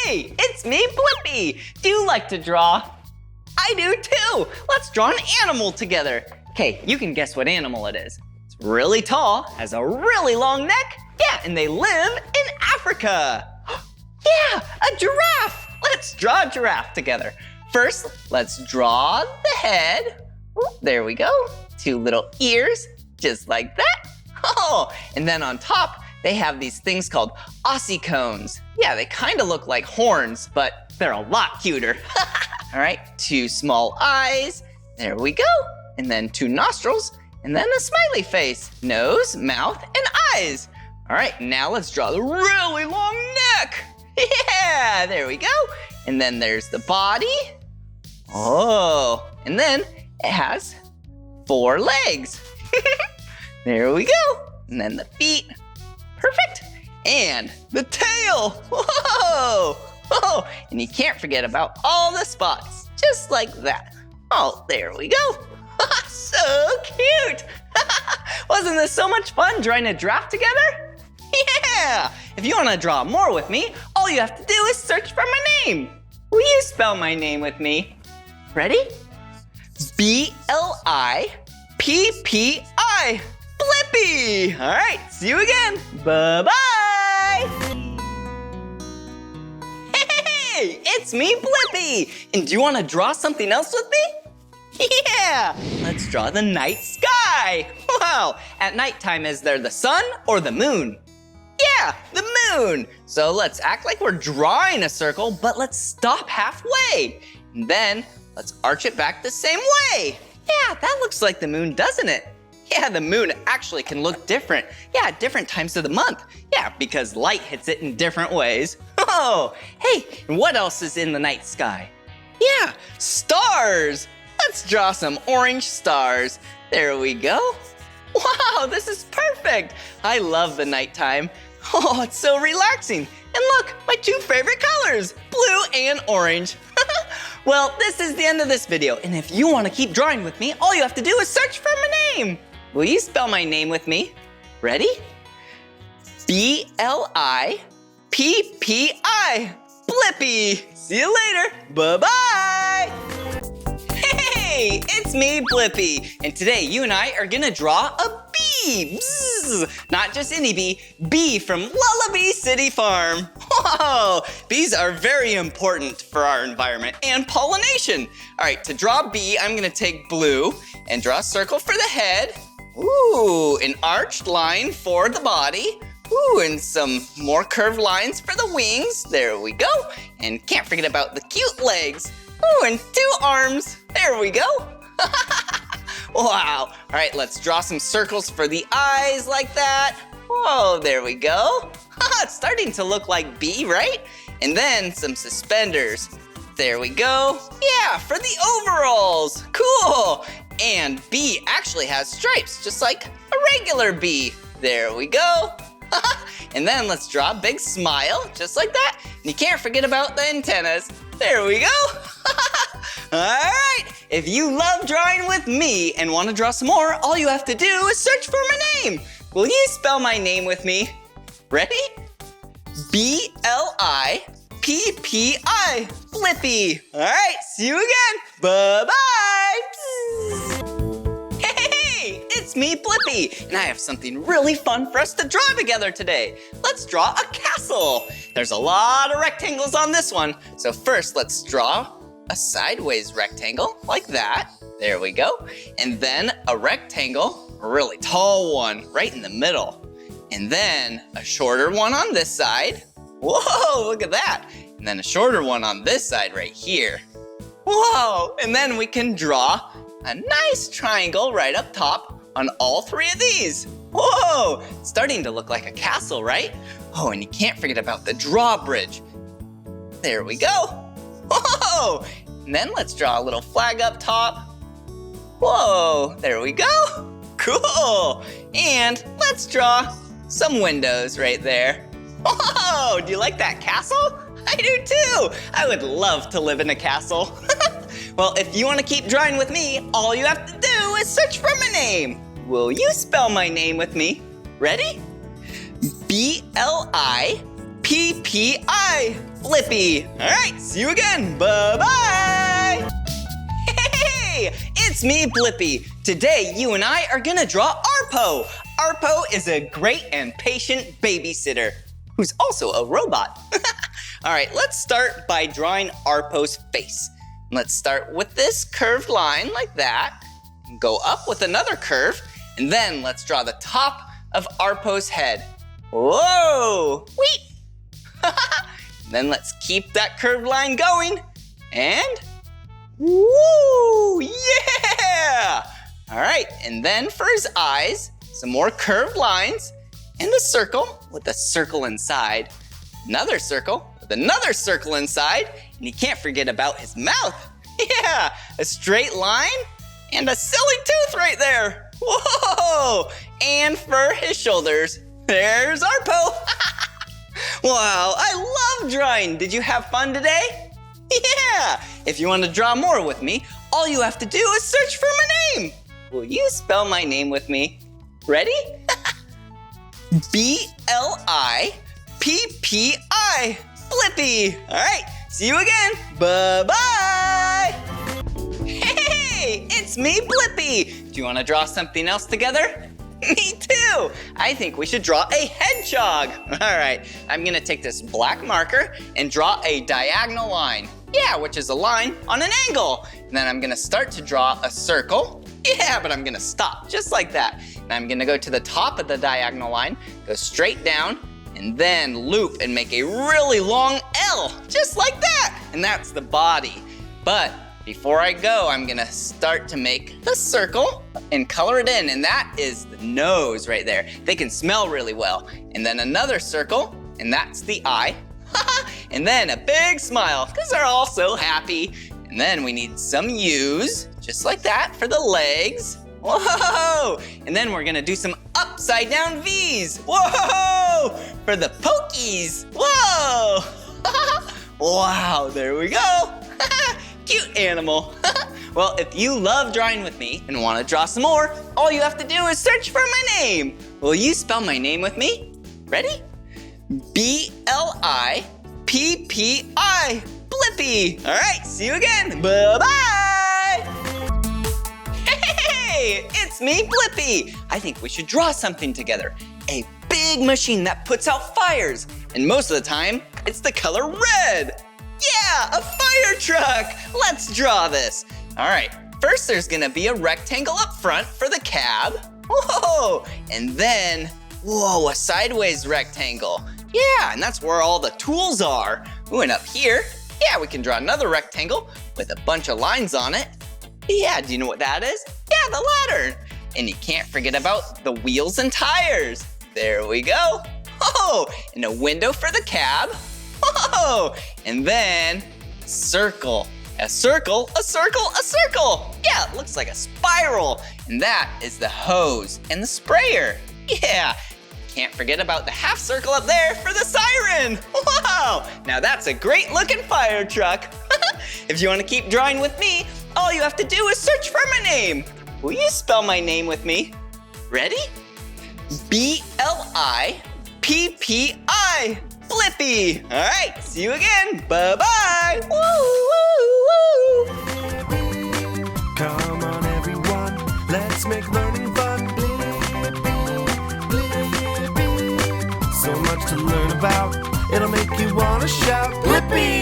Hey, it's me, Blippi. Do you like to draw? I do too. Let's draw an animal together. Okay, you can guess what animal it is. It's really tall, has a really long neck. Yeah, and they live in Africa. Yeah, a giraffe. Let's draw a giraffe together. First, let's draw the head. There we go. 2 little ears, just like that. Oh, and then on top, they have these things called ossicones. Yeah, they kind of look like horns, but they're a lot cuter. All right, 2 small eyes. There we go. And then 2 nostrils, and then a smiley face. Nose, mouth, and eyes. All right, now let's draw the really long neck. Yeah, there we go. And then there's the body. Oh, and then it has 4 legs. There we go. And then the feet. Perfect. And the tail. Whoa. Whoa. And you can't forget about all the spots, just like that. Oh, there we go. So cute. Wasn't this so much fun drawing a giraffe together? Yeah. If you want to draw more with me, all you have to do is search for my name. Will you spell my name with me? Ready? B-L-I-P-P-I. Blippi. All right, see you again. Bye-bye. Hey, it's me, Blippi. And do you want to draw something else with me? Yeah, let's draw the night sky. Wow, at nighttime, is there the sun or the moon? Yeah, the moon. So let's act like we're drawing a circle, but let's stop halfway. And then let's arch it back the same way. Yeah, that looks like the moon, doesn't it? Yeah, the moon actually can look different. Yeah, at different times of the month. Yeah, because light hits it in different ways. Oh, hey, and what else is in the night sky? Yeah, stars. Let's draw some orange stars. There we go. Wow, this is perfect. I love the nighttime. Oh, it's so relaxing. And look, my 2 favorite colors, blue and orange. Well, this is the end of this video. And if you want to keep drawing with me, all you have to do is search for my name. Will you spell my name with me? Ready? B-L-I-P-P-I. Blippi. See you later. Bye-bye. Hey, it's me, Blippi. And today you and I are gonna draw a bee. Bzz. Not just any bee, bee from Lellobee City Farm. Whoa, bees are very important for our environment and pollination. All right, to draw a bee, I'm gonna take blue and draw a circle for the head. Ooh, an arched line for the body. Ooh, and some more curved lines for the wings. There we go. And can't forget about the cute legs. Ooh, and 2 arms. There we go. Wow. All right, let's draw some circles for the eyes like that. Whoa, there we go. It's starting to look like bee, right? And then some suspenders. There we go. Yeah, for the overalls. Cool. And bee actually has stripes, just like a regular bee. There we go. And then let's draw a big smile, just like that. And you can't forget about the antennas. There we go. All right, if you love drawing with me and want to draw some more, all you have to do is search for my name. Will you spell my name with me? Ready? B-L-I-P-P-I. Blippi. All right, see you again. Bye-bye. Hey, it's me, Blippi, and I have something really fun for us to draw together today. Let's draw a castle. There's a lot of rectangles on this one. So first, let's draw a sideways rectangle like that. There we go. And then a rectangle, a really tall one right in the middle. And then a shorter one on this side. Whoa, look at that. And then a shorter one on this side right here. Whoa, and then we can draw a nice triangle right up top on all 3 of these. Whoa, it's starting to look like a castle, right? Oh, and you can't forget about the drawbridge. There we go. Whoa, and then let's draw a little flag up top. Whoa, there we go. Cool, and let's draw some windows right there. Whoa, do you like that castle? I do too. I would love to live in a castle. Well, if you want to keep drawing with me, all you have to do is search for my name. Will you spell my name with me? Ready? B-L-I-P-P-I. P-P-I, Blippi. All right, see you again. Bye-bye. Hey, it's me, Blippi. Today, you and I are gonna draw Arpo. Arpo is a great and patient babysitter who's also a robot. All right, let's start by drawing Arpo's face. Let's start with this curved line like that. Go up with another curve, and then let's draw the top of Arpo's head. Whoa, whee! Then let's keep that curved line going, and woo, yeah! All right, and then for his eyes, some more curved lines, and a circle with a circle inside, another circle with another circle inside, and you can't forget about his mouth. Yeah, a straight line and a silly tooth right there. Whoa! And for his shoulders, there's Arpo. Wow, I love drawing. Did you have fun today? Yeah! If you want to draw more with me, all you have to do is search for my name. Will you spell my name with me? Ready? B-L-I-P-P-I, Blippi. All right, see you again. Bye-bye. Hey, it's me, Blippi. Do you want to draw something else together? Me too. I think we should draw a hedgehog. All right, I'm gonna take this black marker and draw a diagonal line. Yeah, which is a line on an angle. And then I'm gonna start to draw a circle. Yeah, but I'm gonna stop just like that. And I'm gonna go to the top of the diagonal line, go straight down, and then loop and make a really long L, just like that. And that's the body. But before I go, I'm gonna start to make the circle and color it in, and that is the nose right there. They can smell really well. And then another circle, and that's the eye. And then a big smile, because they're all so happy. And then we need some U's, just like that, for the legs. Whoa! And then we're gonna do some upside down V's. Whoa! For the pokies. Whoa! Wow, there we go. Cute animal. Well, if you love drawing with me and want to draw some more, all you have to do is search for my name. Will you spell my name with me? Ready? B-L-I-P-P-I, Blippi. All right, see you again. Bye-bye. Hey, it's me, Blippi. I think we should draw something together. A big machine that puts out fires. And most of the time, it's the color red. Yeah, a fire truck. Let's draw this. All right, first there's gonna be a rectangle up front for the cab. Whoa, and then, whoa, a sideways rectangle. Yeah, and that's where all the tools are. Ooh, and up here, yeah, we can draw another rectangle with a bunch of lines on it. Yeah, do you know what that is? Yeah, the ladder. And you can't forget about the wheels and tires. There we go. Oh, and a window for the cab. Whoa! And then circle. A circle, a circle, a circle. Yeah, it looks like a spiral. And that is the hose and the sprayer. Yeah. Can't forget about the half circle up there for the siren. Wow! Now that's a great looking fire truck. If you want to keep drawing with me, all you have to do is search for my name. Will you spell my name with me? Ready? B-L-I-P-P-I. Blippi. All right, see you again. Bye-bye. Woo, woo, woo. Come on, everyone, let's make learning fun. Blippi. So much to learn about, it'll make you want to shout, Blippi!